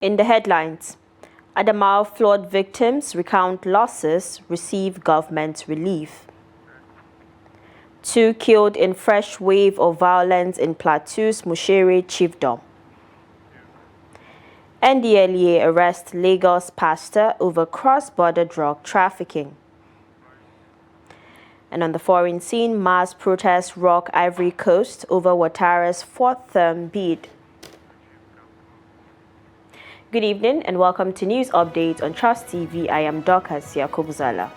In the headlines, Adamawa flood victims recount losses, receive government relief. 2 killed in fresh wave of violence in Plateau's Mushere chiefdom. NDLEA arrest Lagos pastor over cross-border drug trafficking. And on the foreign scene, mass protests rock Ivory Coast over Ouattara's fourth-term bid. Good evening and welcome to News Update on Trust TV. I am Dorcas Yakubuzala.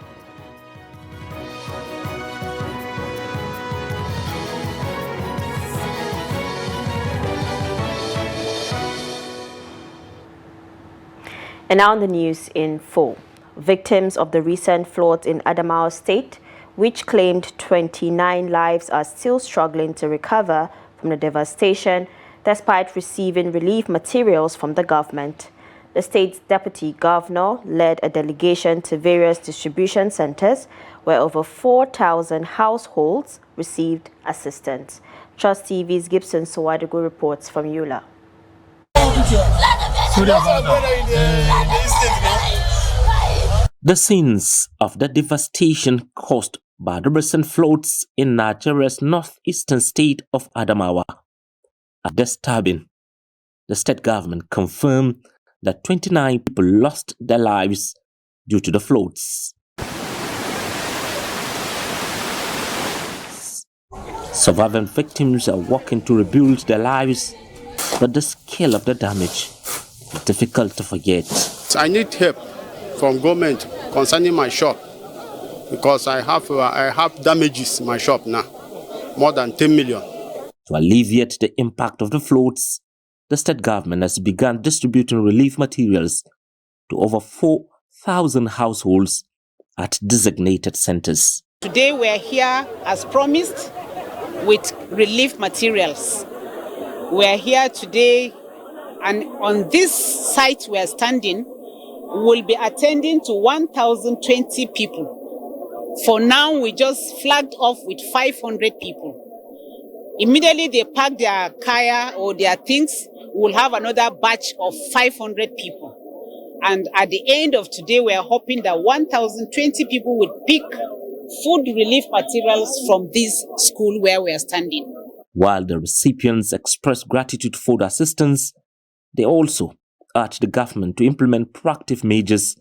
And now the news in full. Victims of the recent floods in Adamawa State, which claimed 29 lives, are still struggling to recover from the devastation despite receiving relief materials from the government. The state's deputy governor led a delegation to various distribution centers where over 4,000 households received assistance. Trust TV's Gibson Sowadigo reports from Yola. The scenes of the devastation caused by the recent floods in Nigeria's northeastern state of Adamawa are disturbing. The state government confirmed that 29 people lost their lives due to the floods. Surviving victims are working to rebuild their lives, but the scale of the damage is difficult to forget. I need help from government concerning my shop because I have damages in my shop now, more than 10 million. To alleviate the impact of the floods, the state government has begun distributing relief materials to over 4,000 households at designated centers. Today we are here as promised with relief materials. We are here today, and on this site we are standing, we will be attending to 1,020 people. For now, we just flagged off with 500 people. Immediately they pack their kaya or their things, we'll have another batch of 500 people. And at the end of today, we are hoping that 1,020 people will pick food relief materials from this school where we are standing. While the recipients express gratitude for the assistance, they also urge the government to implement proactive measures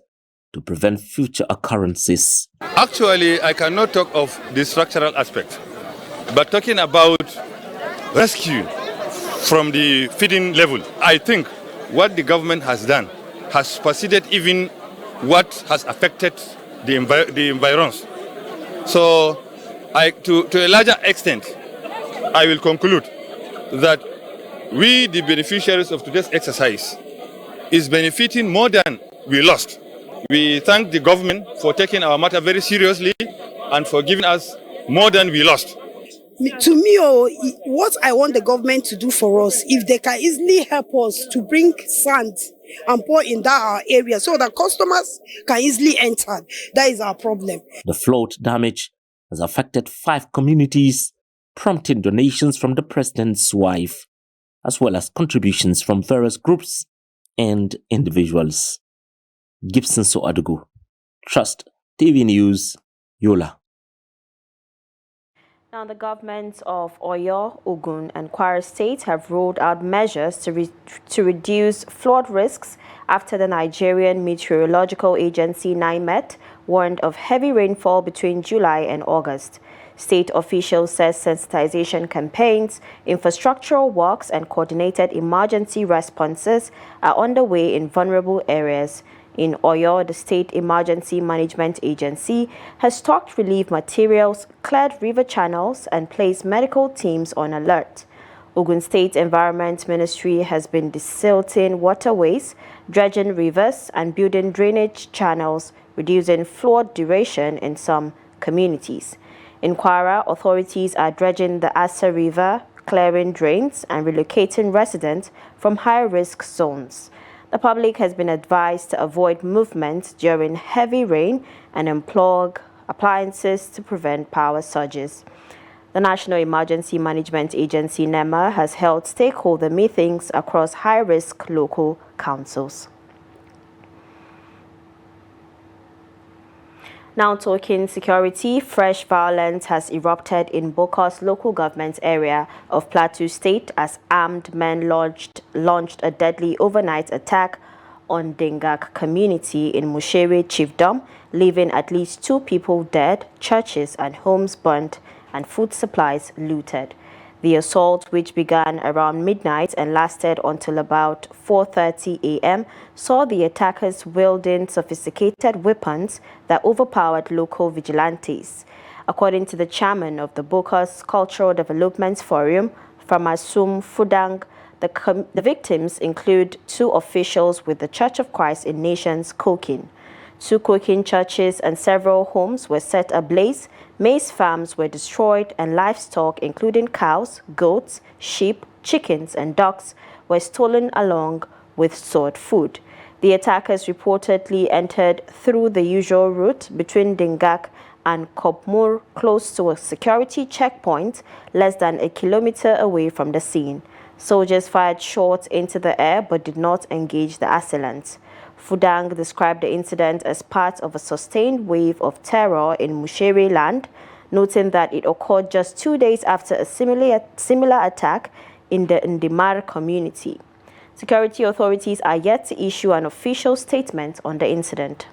to prevent future occurrences. Actually, I cannot talk of the structural aspect, but talking about rescue from the feeding level, I think what the government has done has superseded even what has affected the environs. So, to a larger extent, I will conclude that we, the beneficiaries of today's exercise, is benefiting more than we lost. We thank the government for taking our matter very seriously and for giving us more than we lost. To me, what I want the government to do for us, if they can easily help us to bring sand and pour in that area so that customers can easily enter, that is our problem. The flood damage has affected 5 communities, prompting donations from the president's wife, as well as contributions from various groups and individuals. Gibson Soadugu, Trust TV News, Yola. Now, the governments of Oyo, Ogun, and Kwara State have rolled out measures to reduce flood risks after the Nigerian Meteorological Agency (NIMET) warned of heavy rainfall between July and August. State officials said sensitization campaigns, infrastructural works, and coordinated emergency responses are underway in vulnerable areas. In Oyo, the State Emergency Management Agency has stocked relief materials, cleared river channels, and placed medical teams on alert. Ogun State Environment Ministry has been desilting waterways, dredging rivers, and building drainage channels, reducing flood duration in some communities. In Kwara, authorities are dredging the Asa River, clearing drains, and relocating residents from high-risk zones. The public has been advised to avoid movement during heavy rain and unplug appliances to prevent power surges. The National Emergency Management Agency, NEMA, has held stakeholder meetings across high-risk local councils. Now talking security, fresh violence has erupted in Boka's local government area of Plateau State as armed men launched a deadly overnight attack on Dingak community in Mushere Chiefdom, leaving at least 2 people dead, churches and homes burnt, and food supplies looted. The assault, which began around midnight and lasted until about 4:30 a.m., saw the attackers wielding sophisticated weapons that overpowered local vigilantes. According to the chairman of the Boka's Cultural Development Forum, Famasum Fudang, the victims include 2 officials with the Church of Christ in Nations Kokin. 2 Kokin churches and several homes were set ablaze, maize farms were destroyed, and livestock, including cows, goats, sheep, chickens, and ducks, were stolen along with stored food. The attackers reportedly entered through the usual route between Dingak and Kopmur, close to a security checkpoint less than a kilometer away from the scene. Soldiers fired shots into the air but did not engage the assailants. Fudang described the incident as part of a sustained wave of terror in Mushere land, noting that it occurred just 2 days after a similar attack in the Ndimar community. Security authorities are yet to issue an official statement on the incident.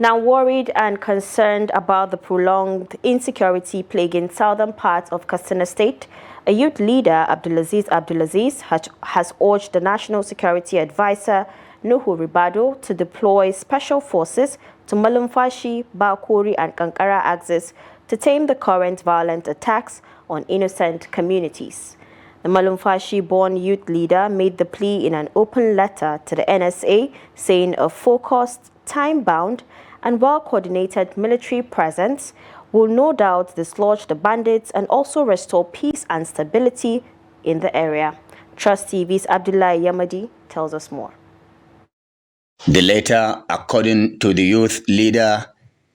Now worried and concerned about the prolonged insecurity plaguing southern parts of Katsina State, a youth leader, Abdulaziz, has urged the National Security Advisor, Nuhu Ribado, to deploy special forces to Malumfashi, Bakuri and Kankara axis to tame the current violent attacks on innocent communities. The Malumfashi-born youth leader made the plea in an open letter to the NSA, saying a focused, time-bound and well-coordinated military presence will no doubt dislodge the bandits and also restore peace and stability in the area. Trust TV's Abdullah Yamadi tells us more. The letter, according to the youth leader,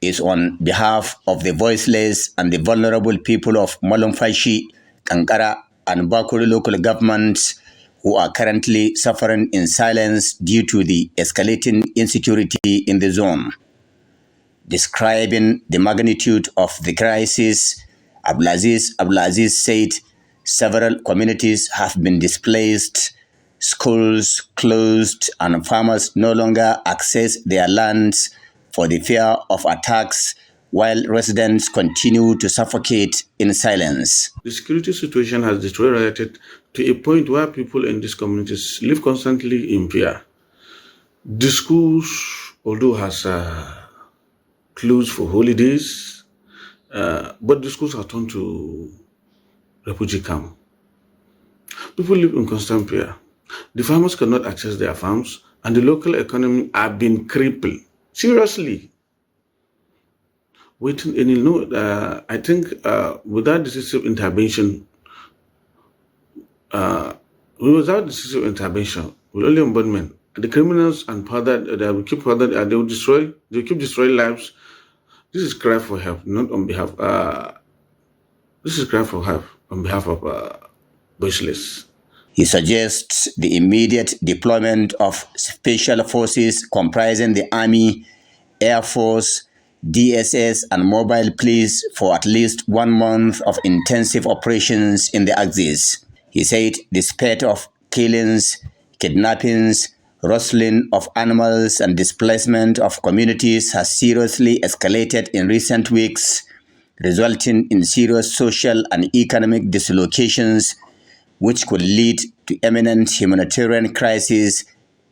is on behalf of the voiceless and the vulnerable people of Malumfashi, Kankara, and Bakuri local governments who are currently suffering in silence due to the escalating insecurity in the zone. Describing the magnitude of the crisis, Abdulaziz said several communities have been displaced, schools closed, and farmers no longer access their lands for the fear of attacks, while residents continue to suffocate in silence. The security situation has deteriorated to a point where people in these communities live constantly in fear. The schools, although has closed for holidays, but the schools are turned to refugee camp. People live in constant fear. The farmers cannot access their farms, and the local economy are being crippled. Seriously. I think without decisive intervention, with only ombudsman, the criminals and they will keep destroying lives. This is cry for help, not on behalf. This is cry for help on behalf of voiceless. He suggests the immediate deployment of special forces comprising the Army, Air Force, DSS, and mobile police for at least 1 month of intensive operations in the Axis. He said the spate of killings, kidnappings, rustling of animals, and displacement of communities has seriously escalated in recent weeks, resulting in serious social and economic dislocations, which could lead to imminent humanitarian crisis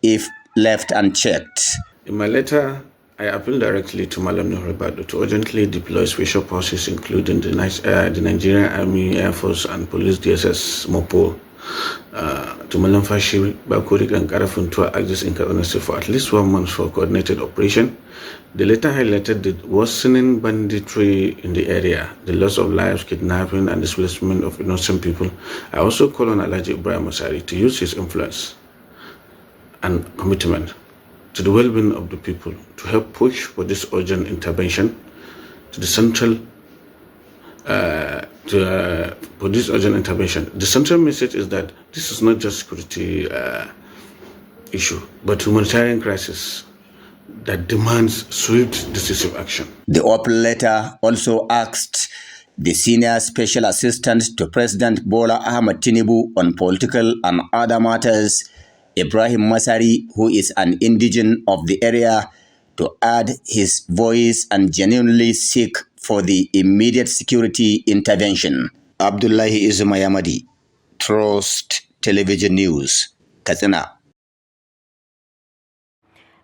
if left unchecked. In my letter, I appeal directly to Malam Nuhribado to urgently deploy special forces, including the Nigerian Army, Air Force, and Police DSS MOPO, to Malumfashi, Bakuri, and Karafuntua axis in Kaduna State for at least 1 month for coordinated operation. The letter highlighted the worsening banditry in the area, the loss of lives, kidnapping, and displacement of innocent people. I also call on Alhaji Ibrahim Masari to use his influence and commitment to the well-being of the people to help push for this urgent intervention to the central for this urgent intervention. The central message is that this is not just security issue, but humanitarian crisis that demands swift, decisive action. The open letter also asked the senior special assistant to President Bola Ahmed Tinubu on political and other matters, Ibrahim Masari, who is an indigene of the area, to add his voice and genuinely seek for the immediate security intervention. Abdullahi Izumayamadi, Trust Television News, Katsina.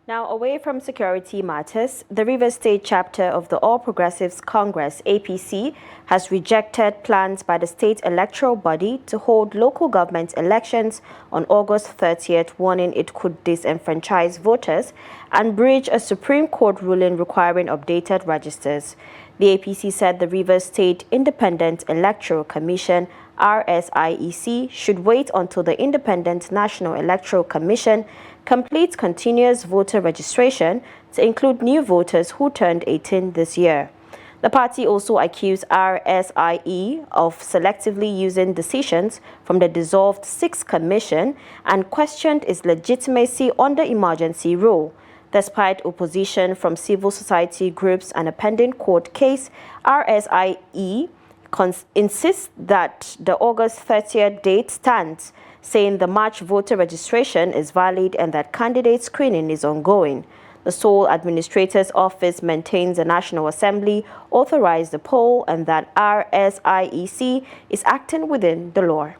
Now, away from security matters, the Rivers State chapter of the All Progressives Congress, APC, has rejected plans by the state electoral body to hold local government elections on August 30th, warning it could disenfranchise voters and breach a Supreme Court ruling requiring updated registers. The APC said the Rivers State Independent Electoral Commission, RSIEC, should wait until the Independent National Electoral Commission completes continuous voter registration to include new voters who turned 18 this year. The party also accused RSIE of selectively using decisions from the dissolved 6th Commission and questioned its legitimacy under emergency rule. Despite opposition from civil society groups and a pending court case, RSIE insists that the August 30th date stands, saying the March voter registration is valid and that candidate screening is ongoing. The sole administrator's office maintains the National Assembly authorized the poll and that RSIEC is acting within the law.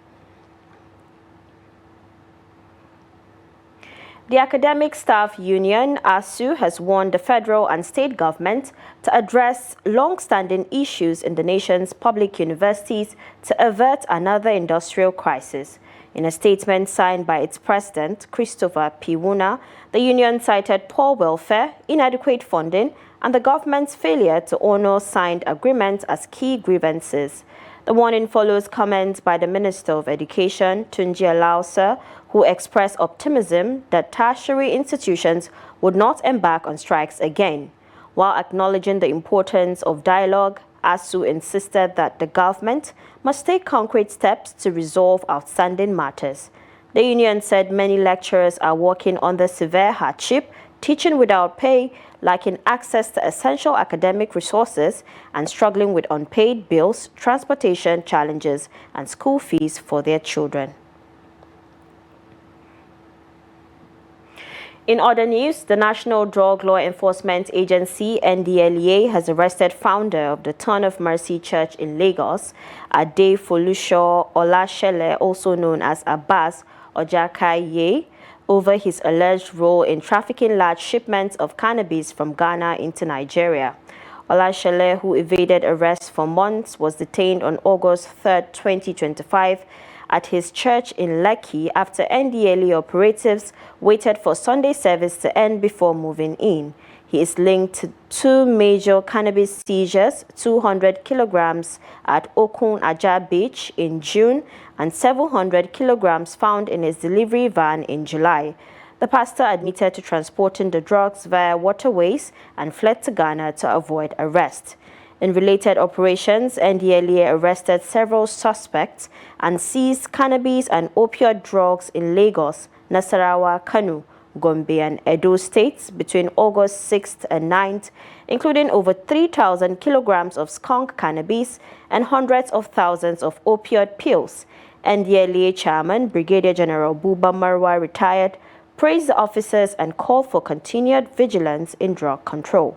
The Academic Staff Union, ASU, has warned the federal and state government to address long-standing issues in the nation's public universities to avert another industrial crisis. In a statement signed by its president, Christopher Piwuna, the union cited poor welfare, inadequate funding, and the government's failure to honor signed agreements as key grievances. The warning follows comments by the Minister of Education, Tunji Alausa, who expressed optimism that tertiary institutions would not embark on strikes again. While acknowledging the importance of dialogue, ASU insisted that the government must take concrete steps to resolve outstanding matters. The union said many lecturers are working under severe hardship, teaching without pay, lacking access to essential academic resources, and struggling with unpaid bills, transportation challenges, and school fees for their children. In other news, the National Drug Law Enforcement Agency, NDLEA, has arrested founder of the Ton of Mercy Church in Lagos, Adefolusho Olashele, also known as Abbas Ojakaye, over his alleged role in trafficking large shipments of cannabis from Ghana into Nigeria. Olashele, who evaded arrest for months, was detained on August 3, 2025, at his church in Lekki after NDLEA operatives waited for Sunday service to end before moving in. He is linked to two major cannabis seizures, 200 kilograms at Okun Aja Beach in June and 700 kilograms found in his delivery van in July. The pastor admitted to transporting the drugs via waterways and fled to Ghana to avoid arrest. In related operations, NDLEA arrested several suspects and seized cannabis and opioid drugs in Lagos, Nasarawa, Kano, Gombe, and Edo states between August 6th and 9th, including over 3,000 kilograms of skunk cannabis and hundreds of thousands of opioid pills. NDLEA Chairman Brigadier General Buba Marwa, retired, praised the officers and called for continued vigilance in drug control.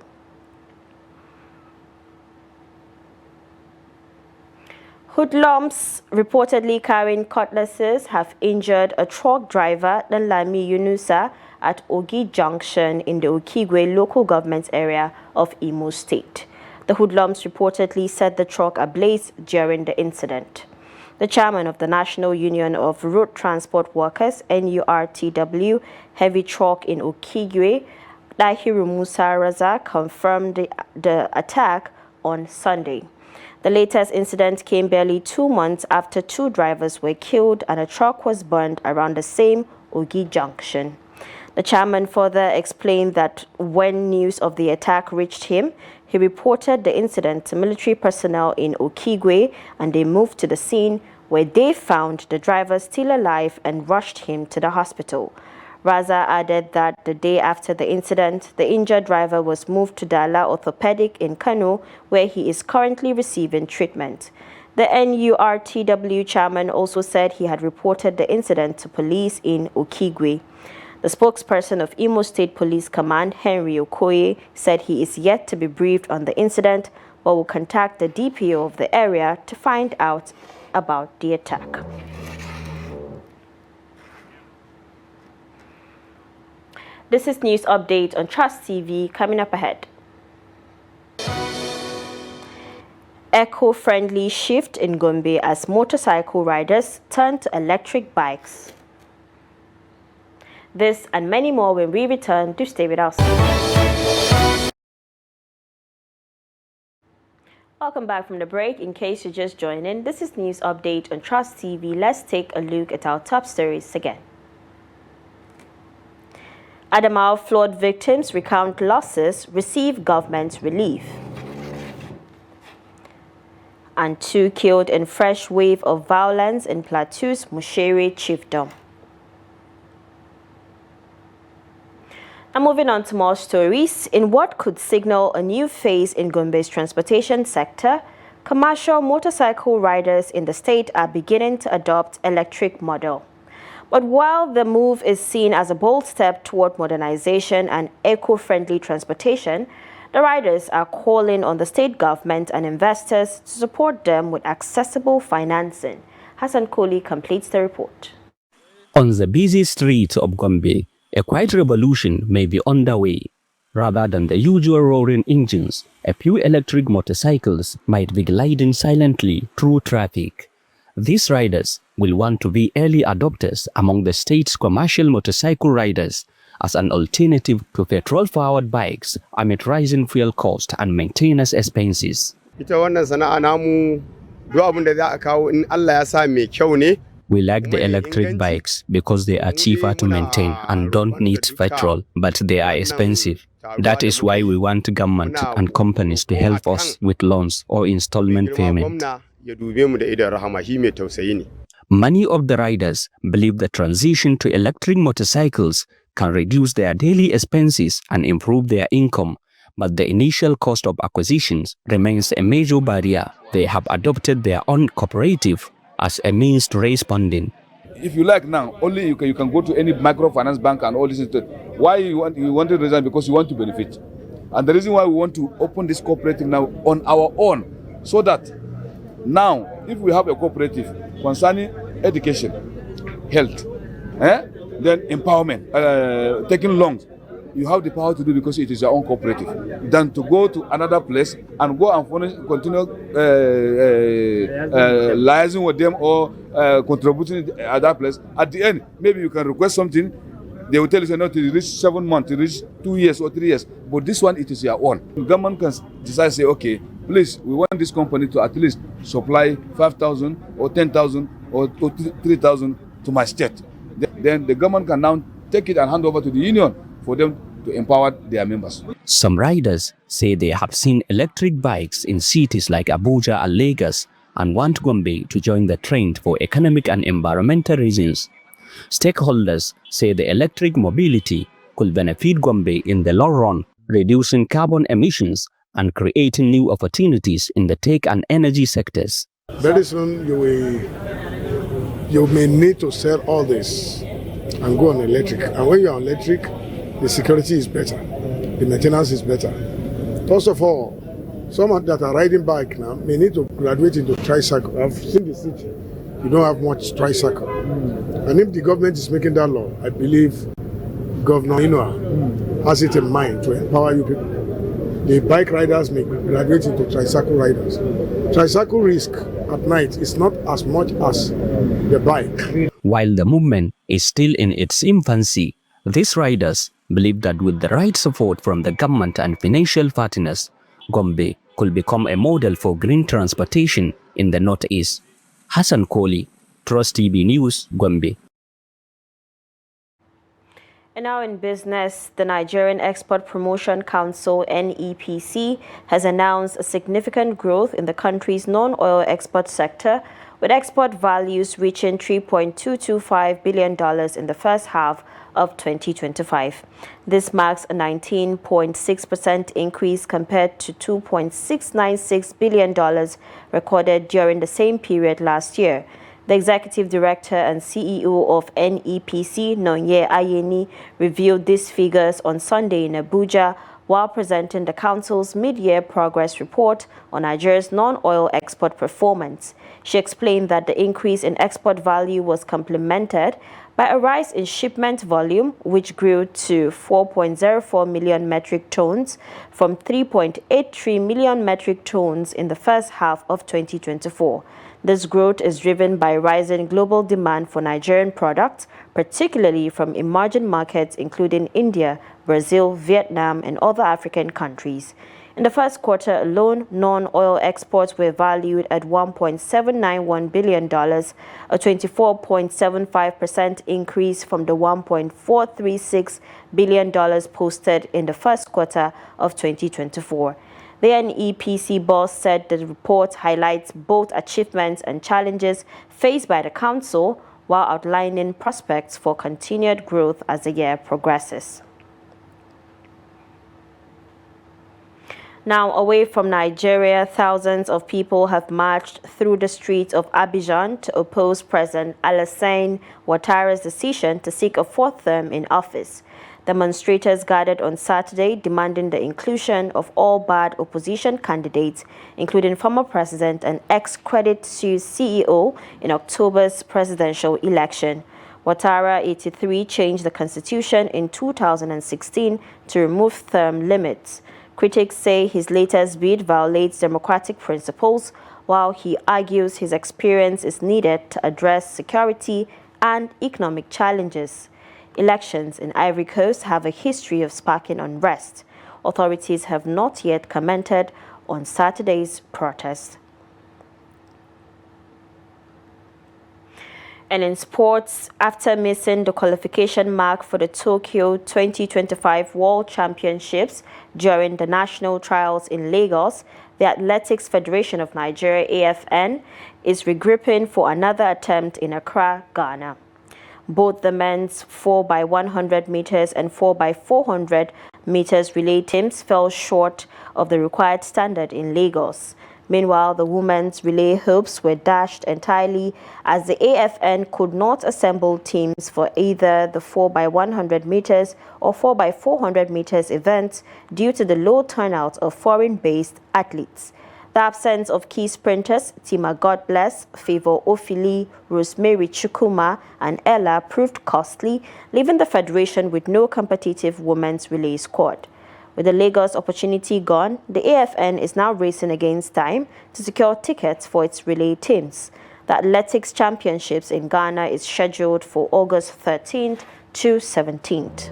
Hoodlums reportedly carrying cutlasses have injured a truck driver, Lami Yunusa, at Ogi Junction in the Okigwe local government area of Imo State. The hoodlums reportedly set the truck ablaze during the incident. The chairman of the National Union of Road Transport Workers, NURTW, heavy truck in Okigwe, Dahiru Musa Raza, confirmed the attack on Sunday. The latest incident came barely 2 months after 2 drivers were killed and a truck was burned around the same Ogi Junction. The chairman further explained that when news of the attack reached him, He reported the incident to military personnel in Okigwe, and they moved to the scene where they found the driver still alive and rushed him to the hospital. Raza added that the day after the incident, the injured driver was moved to Dala Orthopedic in Kano, where he is currently receiving treatment. The NURTW chairman also said he had reported the incident to police in Okigwe. The spokesperson of Imo State Police Command, Henry Okoye, said he is yet to be briefed on the incident, but will contact the DPO of the area to find out about the attack. This is News Update on Trust TV coming up ahead. Eco-friendly shift in Gombe as motorcycle riders turn to electric bikes. This and many more when we return. Do stay with us. Welcome back from the break. In case you're just joining, this is News Update on Trust TV. Let's take a look at our top stories again. Adamawa flood victims recount losses, receive government relief. And 2 killed in fresh wave of violence in Plateau's Mushere chiefdom. And moving on to more stories, in what could signal a new phase in Gombe's transportation sector, commercial motorcycle riders in the state are beginning to adopt electric model. But while the move is seen as a bold step toward modernization and eco-friendly transportation, the riders are calling on the state government and investors to support them with accessible financing. Hassan Koli completes the report. On the busy streets of Gombe, a quiet revolution may be underway. Rather than the usual roaring engines, a few electric motorcycles might be gliding silently through traffic. These riders will want to be early adopters among the state's commercial motorcycle riders as an alternative to petrol-powered bikes amid rising fuel cost and maintenance expenses. We like the electric bikes because they are cheaper to maintain and don't need petrol, but they are expensive. That is why we want government and companies to help us with loans or installment payment. Many of the riders believe the transition to electric motorcycles can reduce their daily expenses and improve their income, but the initial cost of acquisitions remains a major barrier. They have adopted their own cooperative as a means to raise funding. If you like now, only you can go to any microfinance bank and all this. Why you want to resign? Because you want to benefit. And the reason why we want to open this cooperative now on our own, so that now, if we have a cooperative concerning education, health, then empowerment, taking loans, you have the power to do because it is your own cooperative, than to go to another place and go and continue liaising with them or contributing at that place. At the end, maybe you can request something, they will tell you not to reach 7 months, to reach 2 years or 3 years. But this one, it is your own. The government can decide, say, okay, please, we want this company to at least supply 5,000 or 10,000 or 3,000 to my state. Then the government can now take it and hand over to the union for them to empower their members. Some riders say they have seen electric bikes in cities like Abuja and Lagos and want Gombe to join the trend for economic and environmental reasons. Stakeholders say the electric mobility could benefit Gombe in the long run, reducing carbon emissions and creating new opportunities in the tech and energy sectors. Very soon you may need to sell all this and go on electric. And when you're on electric, the security is better, the maintenance is better. First of all, some that are riding bike now may need to graduate into tricycle. I've seen the city, you don't have much tricycle. And if the government is making that law, I believe Governor Inua has it in mind to empower you people. The bike riders may graduate into tricycle riders. Tricycle risk at night is not as much as the bike. While the movement is still in its infancy, these riders believe that with the right support from the government and financial partners, Gombe could become a model for green transportation in the Northeast. Hassan Koli, Trust TV News, Gombe. And now in business, the Nigerian Export Promotion Council, NEPC, has announced a significant growth in the country's non-oil export sector, with export values reaching $3.225 billion in the first half of 2025. This marks a 19.6% increase compared to $2.696 billion recorded during the same period last year. The Executive Director and CEO of NEPC, Nonye Ayeni, revealed these figures on Sunday in Abuja while presenting the Council's mid-year progress report on Nigeria's non-oil export performance. She explained that the increase in export value was complemented by a rise in shipment volume, which grew to 4.04 million metric tons from 3.83 million metric tons in the first half of 2024. This growth is driven by rising global demand for Nigerian products, particularly from emerging markets including India, Brazil, Vietnam, and other African countries. In the first quarter alone, non-oil exports were valued at $1.791 billion, a 24.75% increase from the $1.436 billion posted in the first quarter of 2024. The NEPC boss said the report highlights both achievements and challenges faced by the Council while outlining prospects for continued growth as the year progresses. Now, away from Nigeria, thousands of people have marched through the streets of Abidjan to oppose President Alassane Ouattara's decision to seek a fourth term in office. Demonstrators gathered on Saturday demanding the inclusion of all barred opposition candidates, including former president and ex-Credit Suisse CEO, in October's presidential election. Ouattara, 83, changed the constitution in 2016 to remove term limits. Critics say his latest bid violates democratic principles, while he argues his experience is needed to address security and economic challenges. Elections in Ivory Coast have a history of sparking unrest. Authorities have not yet commented on Saturday's protest. And in sports, after missing the qualification mark for the Tokyo 2025 World Championships during the national trials in Lagos, the Athletics Federation of Nigeria, AFN, is regrouping for another attempt in Accra, Ghana. Both the men's 4x100 meters and 4x400 meters relay teams fell short of the required standard in Lagos. Meanwhile, the women's relay hopes were dashed entirely as the AFN could not assemble teams for either the 4x100 meters or 4x400 meters events due to the low turnout of foreign-based athletes. The absence of key sprinters, Tima Godbless, Favor Ofili, Rosemary Chukuma, and Ella proved costly, leaving the federation with no competitive women's relay squad. With the Lagos opportunity gone, the AFN is now racing against time to secure tickets for its relay teams. The Athletics Championships in Ghana is scheduled for August 13th to 17th.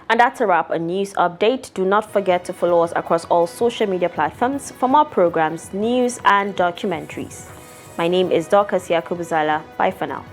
And that's a wrap on News Update. Do not forget to follow us across all social media platforms for more programs, news, and documentaries. My name is Dorcas Yakubuzala. Bye for now.